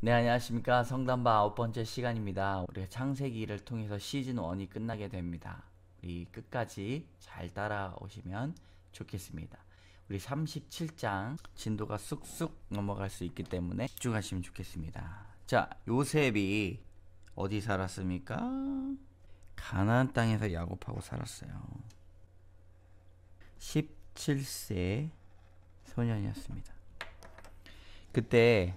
네, 안녕하십니까. 성담바 9번째 시간입니다. 우리가 창세기를 통해서 시즌 1이 끝나게 됩니다. 우리 끝까지 잘 따라오시면 좋겠습니다. 우리 37장 진도가 쑥쑥 넘어갈 수 있기 때문에 집중하시면 좋겠습니다. 자, 요셉이 어디 살았습니까? 가나안 땅에서 야곱하고 살았어요. 17세 소년이었습니다. 그때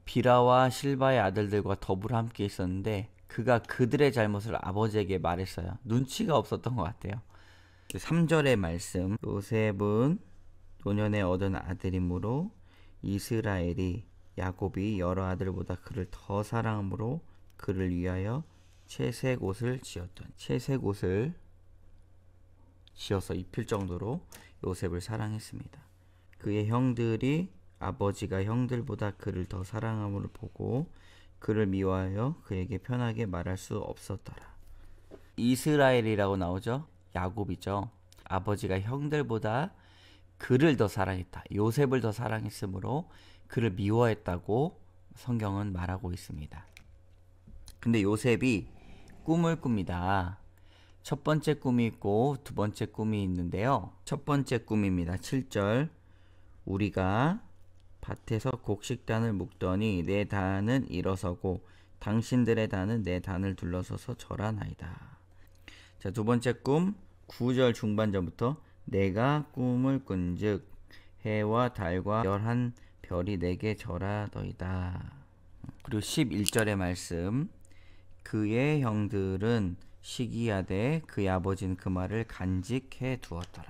비라와 실바의 아들들과 더불어 함께 있었는데 그가 그들의 잘못을 아버지에게 말했어요. 눈치가 없었던 것 같아요. 3절의 말씀, 요셉은 노년에 얻은 아들이므로 이스라엘이 야곱이 여러 아들보다 그를 더 사랑함으로 그를 위하여 채색 옷을 지었던, 채색 옷을 지어서 입힐 정도로 요셉을 사랑했습니다. 그의 형들이 아버지가 형들보다 그를 더 사랑함을 보고 그를 미워하여 그에게 편하게 말할 수 없었더라. 이스라엘이라고 나오죠? 야곱이죠. 아버지가 형들보다 그를 더 사랑했다. 요셉을 더 사랑했으므로 그를 미워했다고 성경은 말하고 있습니다. 근데 요셉이 꿈을 꿉니다. 첫 번째 꿈이 있고 두 번째 꿈이 있는데요. 첫 번째 꿈입니다. 7절, 우리가 밭에서 곡식단을 묶더니 내 단은 일어서고 당신들의 단은 내 단을 둘러서서 절하나이다. 자, 두 번째 꿈 9절 중반전부터 내가 꿈을 꾼즉 해와 달과 11별이 내게 절하더이다. 그리고 11절의 말씀, 그의 형들은 시기하되 그의 아버지는 그 말을 간직해 두었더라.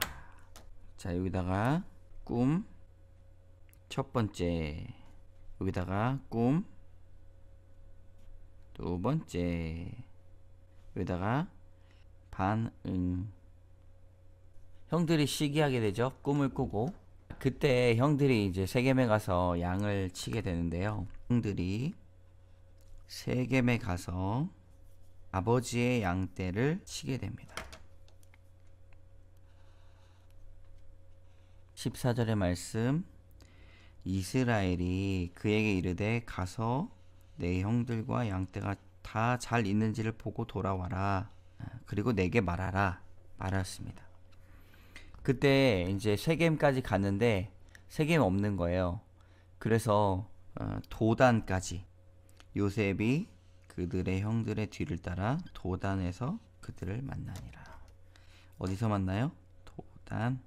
자, 여기다가 꿈 첫 번째, 여기다가 꿈 두 번째, 여기다가 반응. 형들이 시기하게 되죠. 꿈을 꾸고. 그때 형들이 이제 세겜에 가서 양을 치게 되는데요. 형들이 세겜에 가서 아버지의 양떼를 치게 됩니다. 14절의 말씀, 이스라엘이 그에게 이르되 가서 내 형들과 양떼가 다 잘 있는지를 보고 돌아와라. 그리고 내게 말하라. 말했습니다. 그때 이제 세겜까지 갔는데 세겜 없는 거예요. 그래서 도단까지 요셉이 그들의 형들의 뒤를 따라 도단에서 그들을 만나니라. 어디서 만나요? 도단.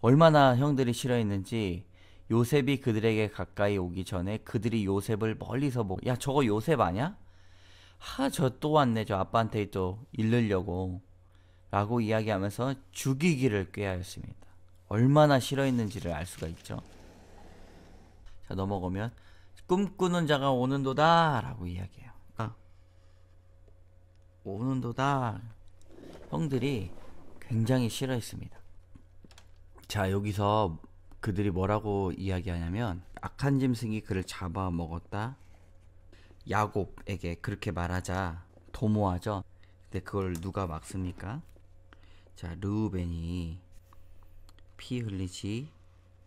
얼마나 형들이 싫어했는지 요셉이 그들에게 가까이 오기 전에 그들이 요셉을 멀리서 보고, 야, 저거 요셉 아냐? 저 또 왔네. 저 아빠한테 또 잃으려고 라고 이야기하면서 죽이기를 꾀하였습니다. 얼마나 싫어했는지를 알 수가 있죠. 자, 넘어가면 꿈꾸는 자가 오는도다 라고 이야기해요. 오는도다. 형들이 굉장히 싫어했습니다. 자, 여기서 그들이 뭐라고 이야기하냐면 악한 짐승이 그를 잡아먹었다. 야곱에게 그렇게 말하자 도모하죠. 근데 그걸 누가 막습니까? 자, 르우벤이 피 흘리지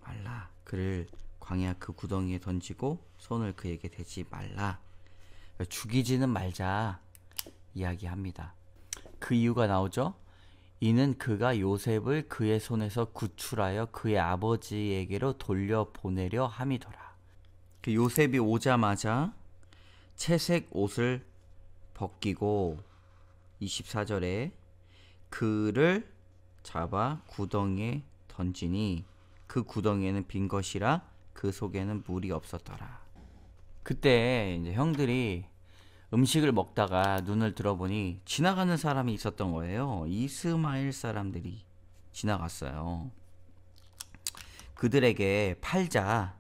말라. 그를 광야 그 구덩이에 던지고 손을 그에게 대지 말라. 죽이지는 말자 이야기합니다. 그 이유가 나오죠. 이는 그가 요셉을 그의 손에서 구출하여 그의 아버지에게로 돌려보내려 함이더라. 그 요셉이 오자마자 채색 옷을 벗기고 24절에 그를 잡아 구덩이에 던지니 그 구덩이에는 빈 것이라 그 속에는 물이 없었더라. 그때 이제 형들이 음식을 먹다가 눈을 들어보니 지나가는 사람이 있었던 거예요. 이스마엘 사람들이 지나갔어요. 그들에게 팔자.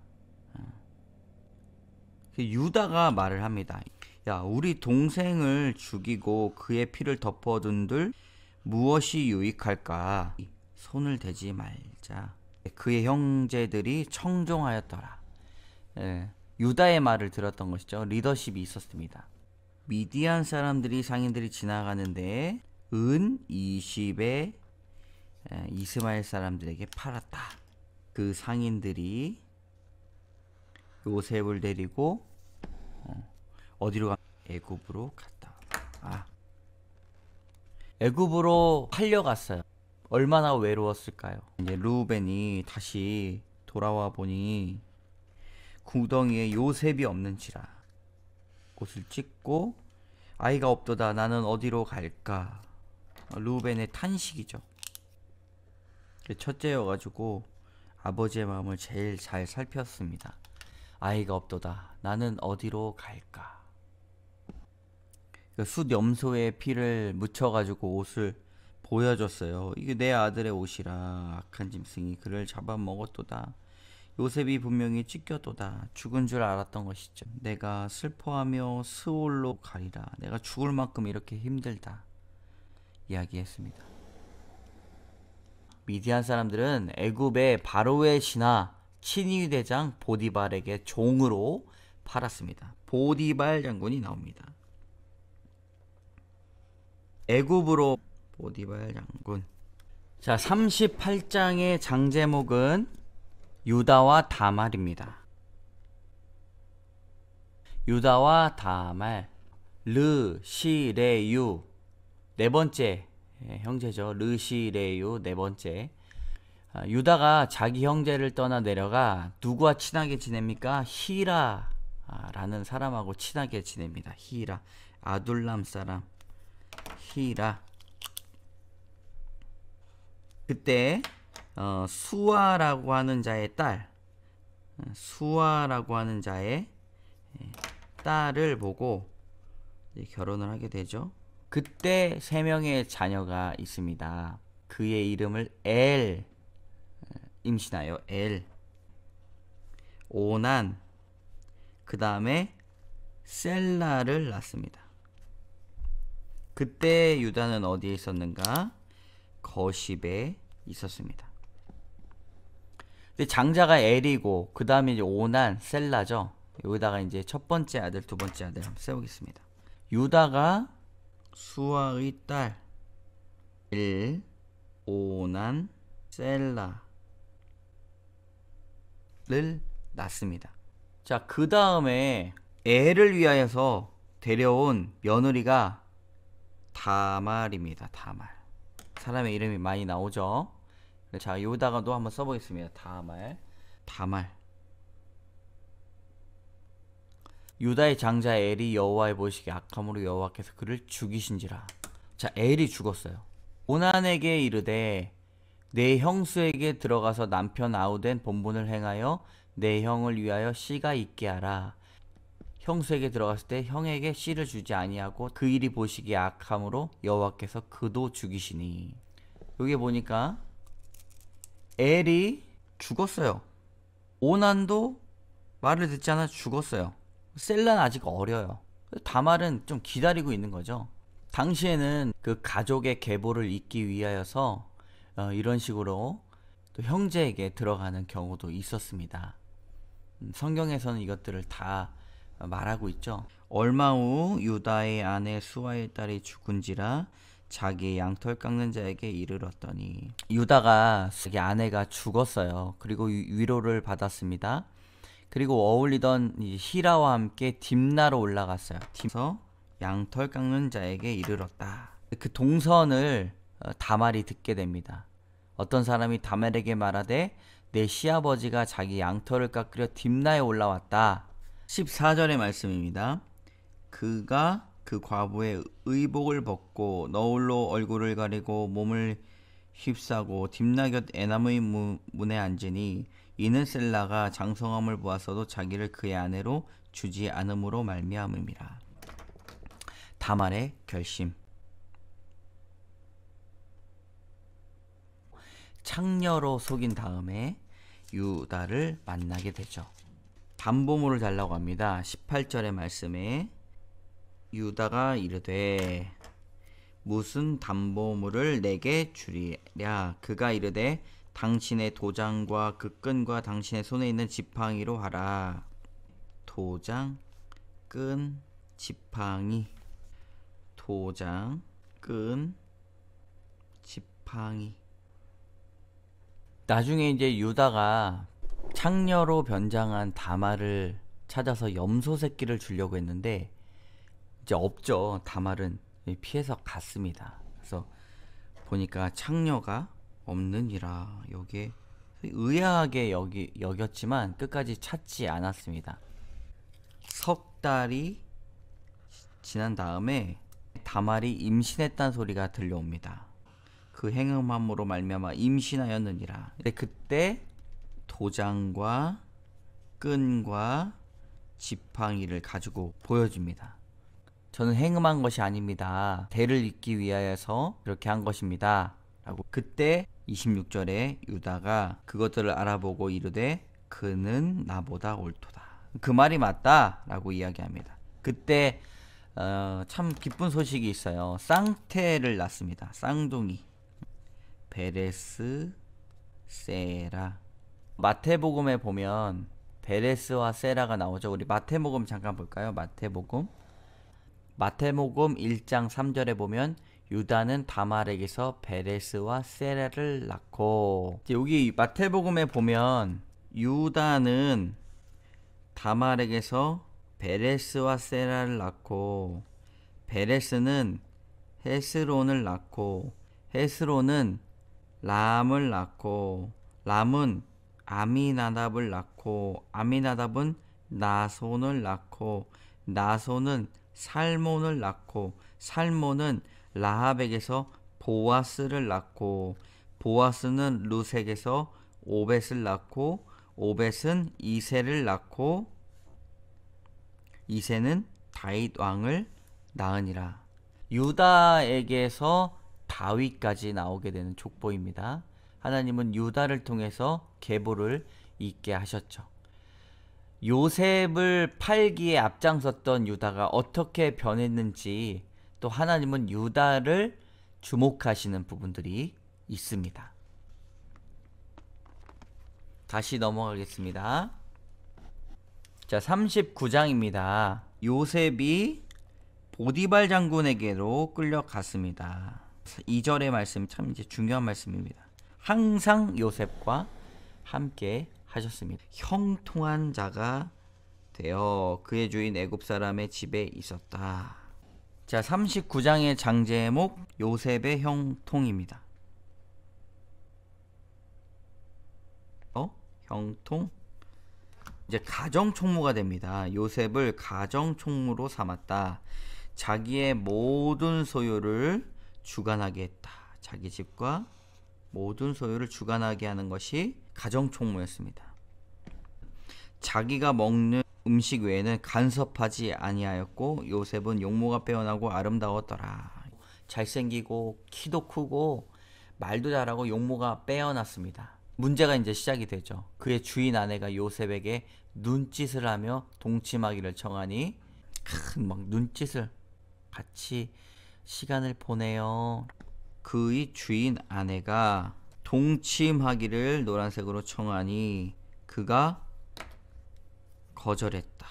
유다가 말을 합니다. 야, 우리 동생을 죽이고 그의 피를 덮어둔들 무엇이 유익할까? 손을 대지 말자. 그의 형제들이 청종하였더라. 유다의 말을 들었던 것이죠. 리더십이 있었습니다. 미디안 사람들이 상인들이 지나가는데 은 20에 이스마엘 사람들에게 팔았다. 그 상인들이 요셉을 데리고 어디로 가? 애굽으로 갔다. 애굽으로 팔려갔어요. 얼마나 외로웠을까요? 이제 르우벤이 다시 돌아와 보니 구덩이에 요셉이 없는지라 옷을 찢고 아이가 없도다 나는 어디로 갈까? 르우벤의 탄식이죠. 첫째여가지고 아버지의 마음을 제일 잘 살폈습니다. 아이가 없도다 나는 어디로 갈까? 숫 염소의 피를 묻혀가지고 옷을 보여줬어요. 이게 내 아들의 옷이라. 악한 짐승이 그를 잡아먹었도다. 요셉이 분명히 찢겨도다. 죽은 줄 알았던 것이죠. 내가 슬퍼하며 스올로 가리라. 내가 죽을 만큼 이렇게 힘들다. 이야기했습니다. 미디안 사람들은 애굽의 바로의 신하 친위 대장 보디발에게 종으로 팔았습니다. 보디발 장군이 나옵니다. 애굽으로 보디발 장군. 자, 38장의 장제목은 유다와 다말입니다. 유다와 다말. 르, 시, 레, 유. 네 번째 형제죠. 르, 시, 레, 유 네 번째. 유다가 자기 형제를 떠나 내려가 누구와 친하게 지냅니까? 히라라는 사람하고 친하게 지냅니다. 히라. 아둘람 사람. 히라. 그때 수아라고 하는 자의 딸, 수아라고 하는 자의 딸을 보고 결혼을 하게 되죠. 그때 3명의 자녀가 있습니다. 그의 이름을 엘 임신하여 엘, 오난, 그 다음에 셀라를 낳습니다. 그때 유다는 어디에 있었는가? 거십에 있었습니다. 근데 장자가 엘이고 그 다음에 이제 오난, 셀라죠. 여기다가 이제 첫 번째 아들, 두 번째 아들 한번 세우겠습니다. 유다가 수아의 딸 엘, 오난, 셀라를 낳습니다. 자, 그 다음에 엘을 위하여서 데려온 며느리가 다말입니다. 다말. 사람의 이름이 많이 나오죠. 자, 여기다가도 한번 써보겠습니다. 다말. 다말. 유다의 장자 엘이 여호와의 보시기에 악함으로 여호와께서 그를 죽이신지라. 자, 엘이 죽었어요. 오난에게 이르되 내 형수에게 들어가서 남편 아우된 본분을 행하여 내 형을 위하여 씨가 있게 하라. 형수에게 들어갔을 때 형에게 씨를 주지 아니하고 그 일이 보시기에 악함으로 여호와께서 그도 죽이시니. 여기 보니까 엘이 죽었어요. 오난도 말을 듣지 않아 죽었어요. 셀라는 아직 어려요. 다말은 좀 기다리고 있는 거죠. 당시에는 그 가족의 계보를 잇기 위하여서 이런 식으로 또 형제에게 들어가는 경우도 있었습니다. 성경에서는 이것들을 다 말하고 있죠. 얼마 후 유다의 아내 수아의 딸이 죽은지라 자기의 양털 깎는 자에게 이르렀더니. 유다가 자기 아내가 죽었어요. 그리고 위로를 받았습니다. 그리고 어울리던 히라와 함께 딥나로 올라갔어요. 딥서 양털 깎는 자에게 이르렀다. 그 동선을 다말이 듣게 됩니다. 어떤 사람이 다말에게 말하되 내 시아버지가 자기 양털을 깎으려 딥나에 올라왔다. 14절의 말씀입니다. 그가 그 과부의 의복을 벗고 너울로 얼굴을 가리고 몸을 휩싸고 딥나 곁 에남의 문에 앉으니 이는 셀라가 장성함을 보았어도 자기를 그의 아내로 주지 않음으로 말미암음이라. 다말의 결심. 창녀로 속인 다음에 유다를 만나게 되죠. 담보물을 달라고 합니다. 18절의 말씀에 유다가 이르되 무슨 담보물을 내게 주리랴. 그가 이르되 당신의 도장과 그 끈과 당신의 손에 있는 지팡이로 하라. 도장, 끈, 지팡이. 도장, 끈, 지팡이. 나중에 이제 유다가 창녀로 변장한 다말을 찾아서 염소 새끼를 주려고 했는데 이제 없죠. 다말은 피해서 갔습니다. 그래서 보니까 창녀가 없느니라. 여기에 의아하게 여겼지만 끝까지 찾지 않았습니다. 석 달이 지난 다음에 다말이 임신했다는 소리가 들려옵니다. 그 행음함으로 말미암아 임신하였느니라. 근데 그때 도장과 끈과 지팡이를 가지고 보여줍니다. 저는 행음한 것이 아닙니다. 대를 잇기 위하여서 그렇게 한 것입니다. 라고. 그때 26절에 유다가 그것들을 알아보고 이르되 그는 나보다 옳도다. 그 말이 맞다 라고 이야기합니다. 그때 참 기쁜 소식이 있어요. 쌍태를 낳습니다. 쌍둥이. 베레스, 세라. 마태복음에 보면 베레스와 세라가 나오죠. 우리 마태복음 잠깐 볼까요? 마태복음 1장 3절에 보면 유다는 다말에게서 베레스와 세라를 낳고, 여기 마태복음에 보면 유다는 다말에게서 베레스와 세라를 낳고, 베레스는 헤스론을 낳고, 헤스론은 람을 낳고, 람은 아미나답을 낳고, 아미나답은 나손을 낳고, 나손은 살몬을 낳고, 살몬은 라합에게서 보아스를 낳고, 보아스는 루색에서 오벳을 낳고, 오벳은 이새를 낳고, 이새는 다윗 왕을 낳으니라. 유다에게서 다윗까지 나오게 되는 족보입니다. 하나님은 유다를 통해서 계보를 잇게 하셨죠. 요셉을 팔기에 앞장섰던 유다가 어떻게 변했는지, 또 하나님은 유다를 주목하시는 부분들이 있습니다. 다시 넘어가겠습니다. 자, 39장입니다. 요셉이 보디발 장군에게로 끌려갔습니다. 2절의 말씀 참 이제 중요한 말씀입니다. 항상 요셉과 함께 하셨습니다. 형통한 자가 되어 그의 주인 애굽 사람의 집에 있었다. 자, 39장의 장제목 요셉의 형통입니다. 형통. 이제 가정총무가 됩니다. 요셉을 가정총무로 삼았다. 자기의 모든 소유를 주관하게 했다. 자기 집과 모든 소유를 주관하게 하는 것이 가정총무였습니다. 자기가 먹는 음식 외에는 간섭하지 아니하였고, 요셉은 용모가 빼어나고 아름다웠더라. 잘생기고 키도 크고 말도 잘하고 용모가 빼어났습니다. 문제가 이제 시작이 되죠. 그의 주인 아내가 요셉에게 눈짓을 하며 동침하기를 청하니, 막 눈짓을 같이 시간을 보내요. 그의 주인 아내가 동침하기를 노란색으로 청하니 그가 거절했다.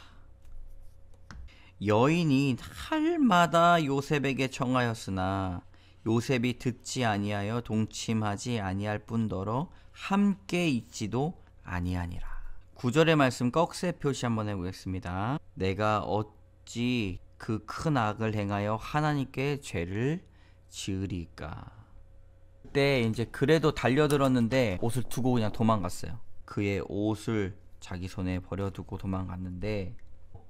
여인이 날마다 요셉에게 청하였으나 요셉이 듣지 아니하여 동침하지 아니할 뿐더러 함께 있지도 아니하니라. 9절의 말씀 꺽쇠 표시 한번 해보겠습니다. 내가 어찌 그 큰 악을 행하여 하나님께 죄를 지으리까. 그때 이제 그래도 달려들었는데 옷을 두고 그냥 도망갔어요. 그의 옷을 자기 손에 버려두고 도망갔는데,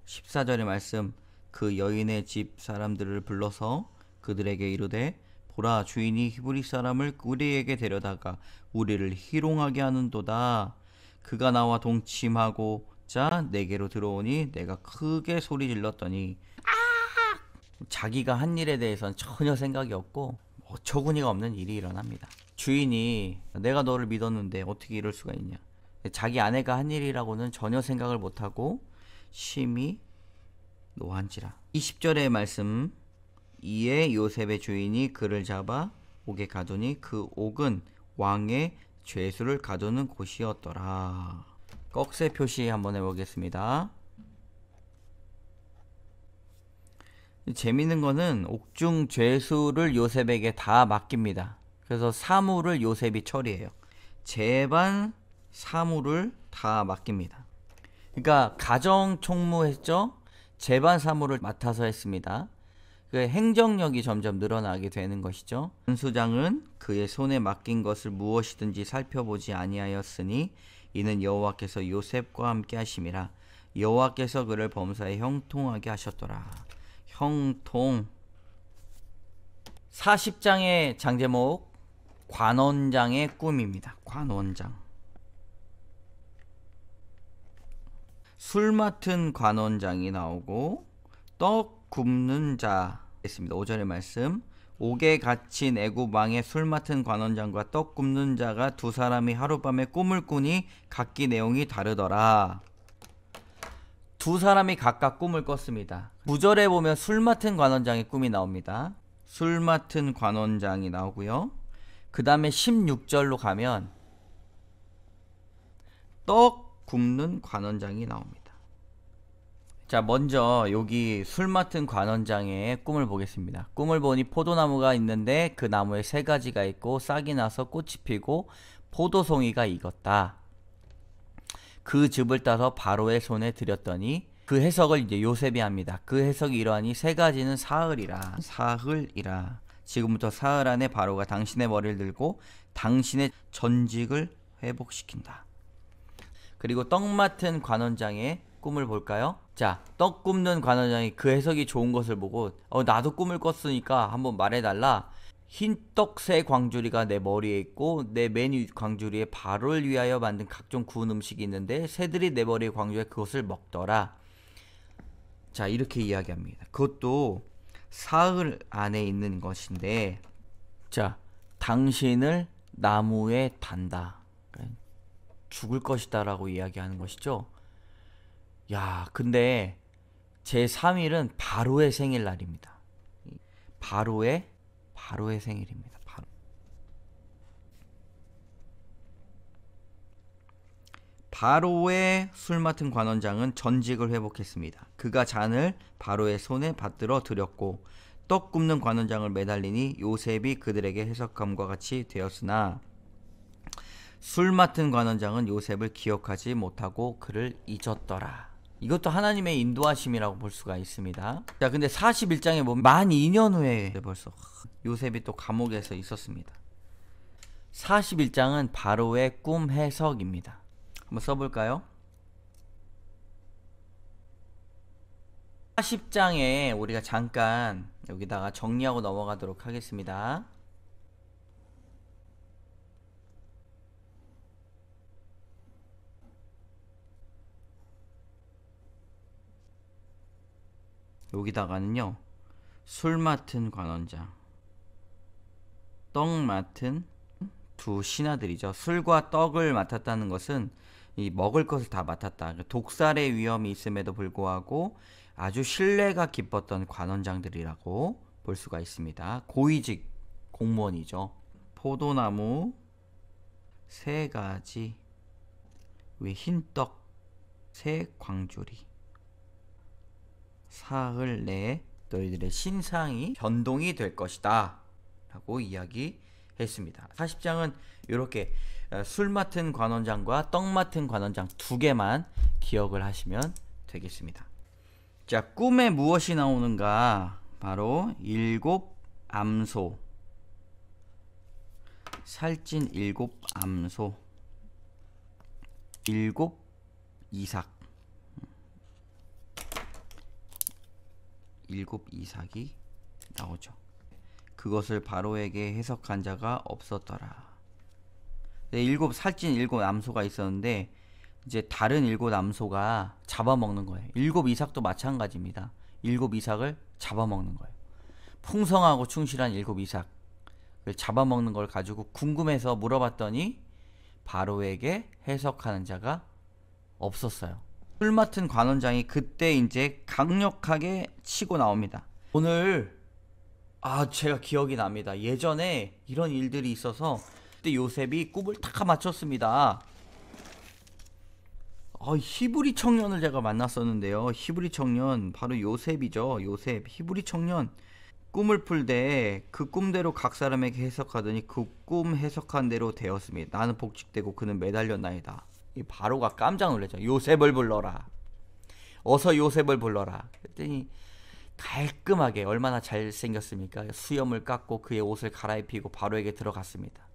14절의 말씀, 그 여인의 집 사람들을 불러서 그들에게 이르되 보라, 주인이 히브리 사람을 우리에게 데려다가 우리를 희롱하게 하는도다. 그가 나와 동침하고자 내게로 들어오니 내가 크게 소리 질렀더니 자기가 한 일에 대해서는 전혀 생각이 없고 어처구니가 없는 일이 일어납니다. 주인이 내가 너를 믿었는데 어떻게 이럴 수가 있냐. 자기 아내가 한 일이라고는 전혀 생각을 못하고 심히 노한지라. 20절의 말씀, 이에 요셉의 주인이 그를 잡아 옥에 가두니 그 옥은 왕의 죄수를 가두는 곳이었더라. 꺽쇠 표시 한번 해보겠습니다. 재밌는 거는 옥중 죄수를 요셉에게 다 맡깁니다. 그래서 사물을 요셉이 처리해요. 제반 사물을 다 맡깁니다. 그러니까 가정 총무했죠. 재반 사무를 맡아서 했습니다. 그 행정력이 점점 늘어나게 되는 것이죠. 군수장은 그의 손에 맡긴 것을 무엇이든지 살펴보지 아니하였으니 이는 여호와께서 요셉과 함께 하심이라. 여호와께서 그를 범사에 형통하게 하셨더라. 형통. 40장의 장제목 관원장의 꿈입니다. 관원장. 술 맡은 관원장이 나오고 떡 굽는 자 했습니다. 5절의 말씀. 옥에 갇힌 애굽 왕의 술 맡은 관원장과 떡 굽는 자가 두 사람이 하룻밤에 꿈을 꾸니 각기 내용이 다르더라. 두 사람이 각각 꿈을 꿨습니다. 9절에 보면 술 맡은 관원장의 꿈이 나옵니다. 술 맡은 관원장이 나오고요. 그 다음에 16절로 가면 떡 굽는 관원장이 나옵니다. 자, 먼저 여기 술 맡은 관원장의 꿈을 보겠습니다. 꿈을 보니 포도나무가 있는데 그 나무에 세 가지가 있고 싹이 나서 꽃이 피고 포도송이가 익었다. 그 즙을 따서 바로의 손에 들였더니, 그 해석을 이제 요셉이 합니다. 그 해석이 이러하니 세 가지는 사흘이라. 사흘이라. 지금부터 사흘 안에 바로가 당신의 머리를 들고 당신의 전직을 회복시킨다. 그리고 떡 맡은 관원장의 꿈을 볼까요? 자, 떡 굽는 관원장이 그 해석이 좋은 것을 보고 나도 꿈을 꿨으니까 한번 말해달라. 흰 떡 세 광주리가 내 머리에 있고 내 맨 위 광주리에 바로를 위하여 만든 각종 구운 음식이 있는데 새들이 내 머리에 광주에 그것을 먹더라. 자, 이렇게 이야기합니다. 그것도 사흘 안에 있는 것인데, 자, 당신을 나무에 단다. 죽을 것이다 라고 이야기하는 것이죠. 야, 근데 제3일은 바로의 생일날입니다. 바로의 생일입니다. 바로의 술 맡은 관원장은 전직을 회복했습니다. 그가 잔을 바로의 손에 받들어 드렸고 떡 굽는 관원장을 매달리니 요셉이 그들에게 해석함과 같이 되었으나 술 맡은 관원장은 요셉을 기억하지 못하고 그를 잊었더라. 이것도 하나님의 인도하심이라고 볼 수가 있습니다. 자, 근데 41장에 보면 만 2년 후에 벌써 요셉이 또 감옥에서 있었습니다. 41장은 바로의 꿈 해석입니다. 한번 써볼까요? 40장에 우리가 잠깐 여기다가 정리하고 넘어가도록 하겠습니다. 여기다가는요, 술 맡은 관원장, 떡 맡은 두 신하들이죠. 술과 떡을 맡았다는 것은 이 먹을 것을 다 맡았다. 독살의 위험이 있음에도 불구하고 아주 신뢰가 깊었던 관원장들이라고 볼 수가 있습니다. 고위직 공무원이죠. 포도나무 세 가지, 왜 흰떡 세 광주리, 사흘 내에 너희들의 신상이 변동이 될 것이다 라고 이야기했습니다. 40장은 이렇게 술 맡은 관원장과 떡 맡은 관원장 두 개만 기억을 하시면 되겠습니다. 자, 꿈에 무엇이 나오는가? 바로 일곱 암소, 살찐 일곱 암소, 일곱 이삭, 일곱 이삭이 나오죠. 그것을 바로에게 해석한 자가 없었더라. 네, 살찐 일곱 암소가 있었는데 이제 다른 일곱 암소가 잡아먹는 거예요. 일곱 이삭도 마찬가지입니다. 일곱 이삭을 잡아먹는 거예요. 풍성하고 충실한 일곱 이삭을 잡아먹는 걸 가지고 궁금해서 물어봤더니 바로에게 해석하는 자가 없었어요. 술 맡은 관원장이 그때 이제 강력하게 치고 나옵니다. 오늘 제가 기억이 납니다. 예전에 이런 일들이 있어서 그때 요셉이 꿈을 다 맞췄습니다. 히브리 청년을 제가 만났었는데요. 히브리 청년 바로 요셉이죠. 요셉 히브리 청년 꿈을 풀 때 그 꿈대로 각 사람에게 해석하더니 그 꿈 해석한 대로 되었습니다. 나는 복직되고 그는 매달렸나이다. 이 바로가 깜짝 놀랐죠. 요셉을 불러라. 어서 요셉을 불러라. 그랬더니 깔끔하게 얼마나 잘생겼습니까? 수염을 깎고 그의 옷을 갈아입히고 바로에게 들어갔습니다.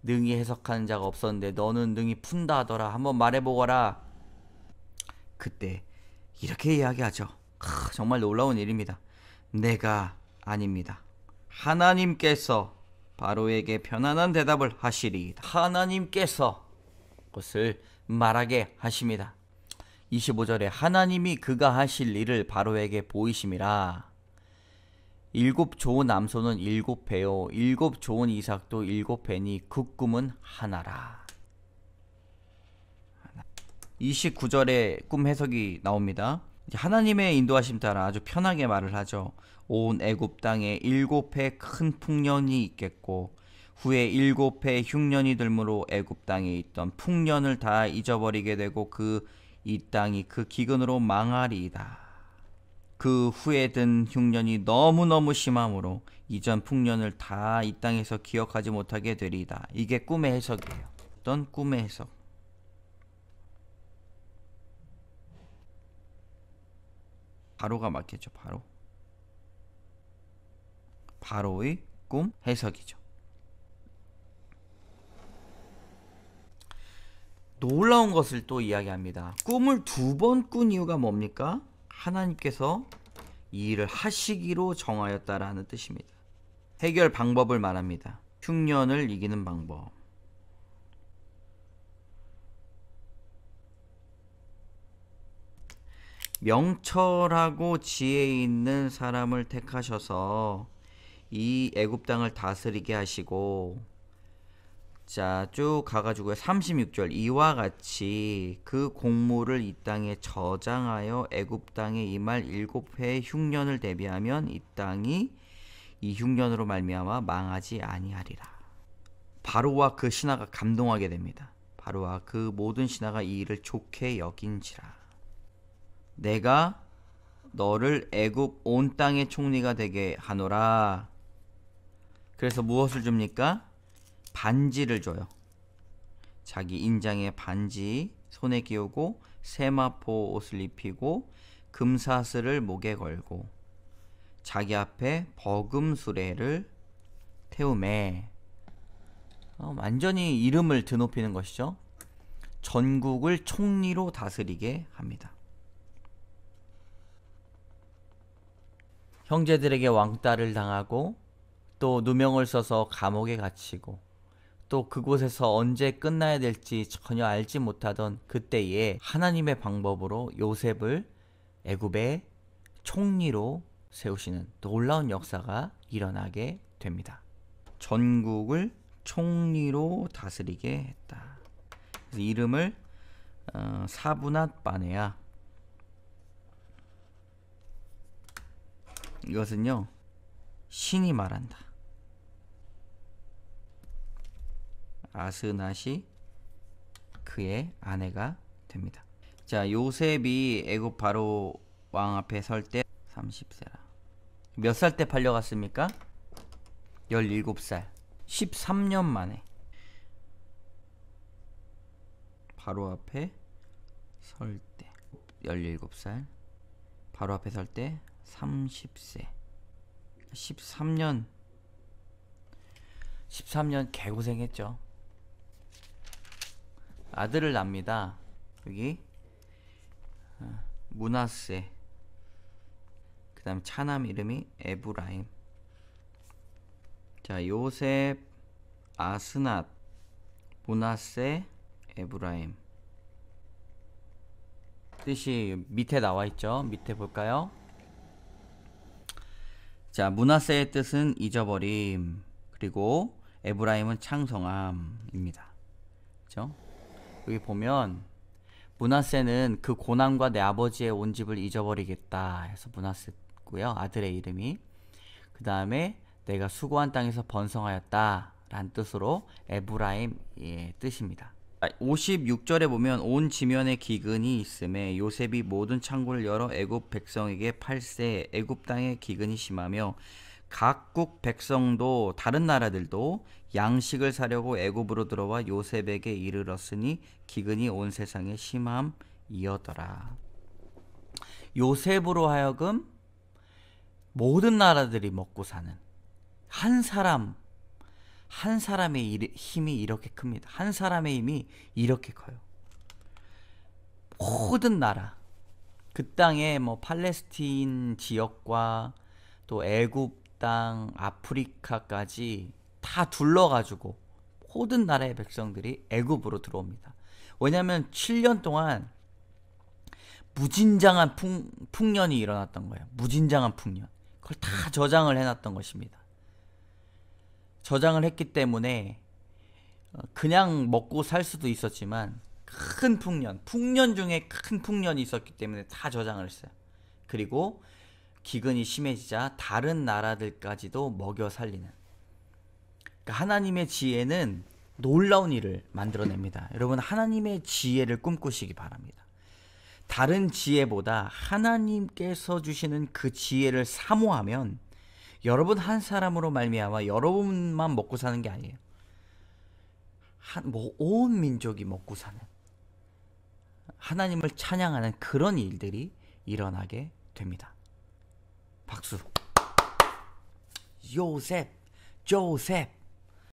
능히 해석하는 자가 없었는데 너는 능히 푼다 하더라. 한번 말해보거라. 그때 이렇게 이야기하죠. 정말 놀라운 일입니다. 내가 아닙니다. 하나님께서 바로에게 편안한 대답을 하시리. 하나님께서 그것을 말하게 하십니다. 25절에 하나님이 그가 하실 일을 바로에게 보이심이라. 7 좋은 남소는 7배요 7 좋은 이삭도 7배니 그 꿈은 하나라. 29절에 꿈 해석이 나옵니다. 하나님의 인도하심 따라 아주 편하게 말을 하죠. 온 애굽 땅에 7해 큰 풍년이 있겠고 후에 7해 흉년이 들므로 애굽 땅에 있던 풍년을 다 잊어버리게 되고 이 땅이 그 기근으로 망하리이다. 그 후에 든 흉년이 너무너무 심함으로 이전 풍년을 다 이 땅에서 기억하지 못하게 되리이다. 이게 꿈의 해석이에요. 어떤 꿈의 해석? 바로가 맞겠죠. 바로의 꿈 해석이죠. 놀라운 것을 또 이야기합니다. 꿈을 2번 꾼 이유가 뭡니까? 하나님께서 이 일을 하시기로 정하였다라는 뜻입니다. 해결 방법을 말합니다. 흉년을 이기는 방법. 명철하고 지혜 있는 사람을 택하셔서 이 애굽 땅을 다스리게 하시고, 자, 쭉 가가지고요. 36절 이와 같이 그 공물을 이 땅에 저장하여 애굽 땅에 임할 7해 흉년을 대비하면 이 땅이 이 흉년으로 말미암아 망하지 아니하리라. 바로와 그 신하가 감동하게 됩니다. 바로와 그 모든 신하가 이 일을 좋게 여긴지라. 내가 너를 애굽 온 땅의 총리가 되게 하노라. 그래서 무엇을 줍니까? 반지를 줘요. 자기 인장에 반지 손에 끼우고 세마포 옷을 입히고 금사슬을 목에 걸고 자기 앞에 버금 수레를 태우매. 완전히 이름을 드높이는 것이죠. 전국을 총리로 다스리게 합니다. 형제들에게 왕따를 당하고 또 누명을 써서 감옥에 갇히고 또 그곳에서 언제 끝나야 될지 전혀 알지 못하던 그때에 하나님의 방법으로 요셉을 애굽의 총리로 세우시는 놀라운 역사가 일어나게 됩니다. 전국을 총리로 다스리게 했다. 그래서 이름을 사브낫 바네아. 이것은요, 신이 말한다. 아스낫이 그의 아내가 됩니다. 자, 요셉이 애굽 바로 왕 앞에 설 때 30세라. 몇 살 때 팔려갔습니까? 17살. 13년 만에 바로 앞에 설 때 17살. 바로 앞에 설 때 30세. 13년 개고생했죠. 아들을 낳습니다. 여기 므낫세. 그 다음 차남 이름이 에브라임. 자, 요셉, 아스낫, 므낫세, 에브라임. 뜻이 밑에 나와 있죠. 밑에 볼까요? 자, 므낫세의 뜻은 잊어버림, 그리고 에브라임은 창성함입니다. 그렇죠? 여기 보면 므낫세는 그 고난과 내 아버지의 온 집을 잊어버리겠다 해서 므낫세고요. 아들의 이름이. 그 다음에 내가 수고한 땅에서 번성하였다 라는 뜻으로 에브라임의 뜻입니다. 56절에 보면 온 지면에 기근이 있음에 요셉이 모든 창고를 열어 애굽 백성에게 팔세. 애굽 땅에 기근이 심하며 각국 백성도 다른 나라들도 양식을 사려고 애굽으로 들어와 요셉에게 이르렀으니 기근이 온 세상에 심함이었더라. 요셉으로 하여금 모든 나라들이 먹고 사는 한 사람의 힘이 이렇게 큽니다. 한 사람의 힘이 이렇게 커요. 모든 나라, 그 땅에 뭐 팔레스틴 지역과 또 애굽 땅, 아프리카까지 다 둘러가지고 모든 나라의 백성들이 애굽으로 들어옵니다. 왜냐하면 7년 동안 무진장한 풍년이 일어났던 거예요. 무진장한 풍년. 그걸 다 저장을 해놨던 것입니다. 저장을 했기 때문에 그냥 먹고 살 수도 있었지만 큰 풍년 중에 큰 풍년이 있었기 때문에 다 저장을 했어요. 그리고 기근이 심해지자 다른 나라들까지도 먹여 살리는, 그러니까 하나님의 지혜는 놀라운 일을 만들어냅니다. 여러분, 하나님의 지혜를 꿈꾸시기 바랍니다. 다른 지혜보다 하나님께서 주시는 그 지혜를 사모하면 여러분 한 사람으로 말미암아 여러분만 먹고 사는 게 아니에요. 온 민족이 먹고 사는, 하나님을 찬양하는 그런 일들이 일어나게 됩니다. 박수. 요셉.